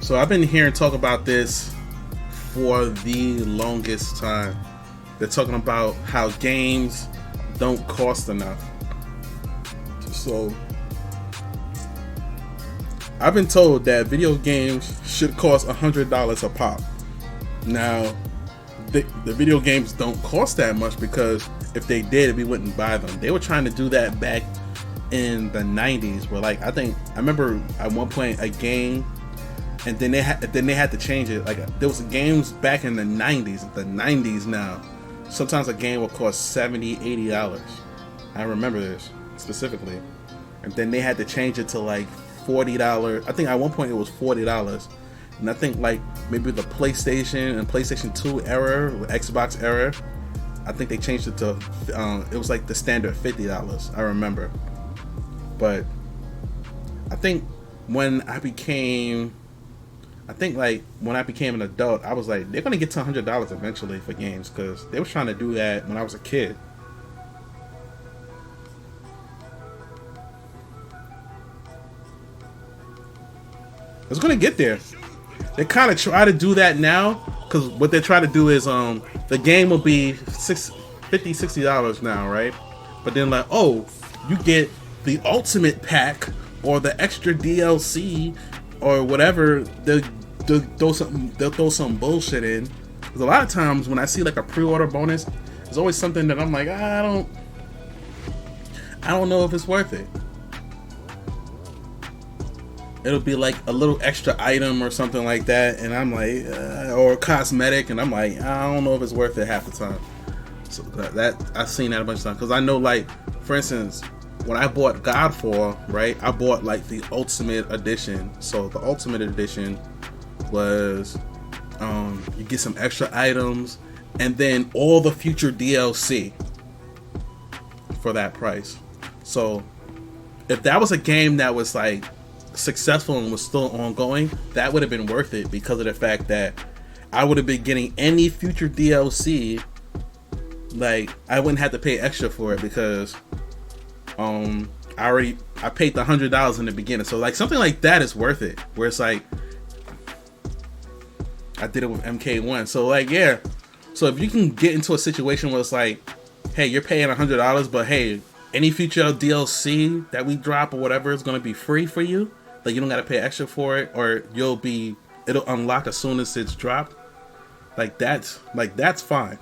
So I've been hearing talk about this for the longest time. They're talking about how games don't cost enough. So I've been told that video games should cost $100 a pop. Now, the video games don't cost that much because if they did, we wouldn't buy them. They were trying to do that back in the 90s, where like I remember at one point a game, and then they had to change it. Like there was games back in the 90s now. Sometimes a game will cost $70, $80. I remember this specifically, and then they had to change it to like $40. I think at one point it was $40, and I think like maybe the PlayStation and PlayStation 2 era, or Xbox era, I think they changed it to it was like the standard $50. I remember, but I think when I became an adult, I was like, they're gonna get to $100 eventually for games, because they were trying to do that when I was a kid. It's gonna get there. They kind of try to do that now, because what they're trying to do is the game will be $60 now, right? But then like, oh, you get the ultimate pack or the extra DLC or whatever. They'll throw some bullshit in. Because a lot of times when I see like a pre-order bonus, there's always something that I'm like, I don't know if it's worth it. It'll be like a little extra item or something like that, and I'm like, or cosmetic, and I'm like, I don't know if it's worth it half the time. So that I've seen that a bunch of times, because I know, like, for instance, when I bought Godfall, right, I bought like the Ultimate Edition. So the Ultimate Edition was you get some extra items and then all the future DLC for that price. So if that was a game that was like successful and was still ongoing, that would have been worth it, because of the fact that I would have been getting any future DLC. Like, I wouldn't have to pay extra for it, because I paid the $100 in the beginning. So like something like that is worth it, where it's like I did it with MK1. So like, yeah, so if you can get into a situation where it's like, hey, you're paying $100, but hey, any future DLC that we drop or whatever is going to be free for you. Like, you don't got to pay extra for it, or it'll unlock as soon as it's dropped. Like that's fine.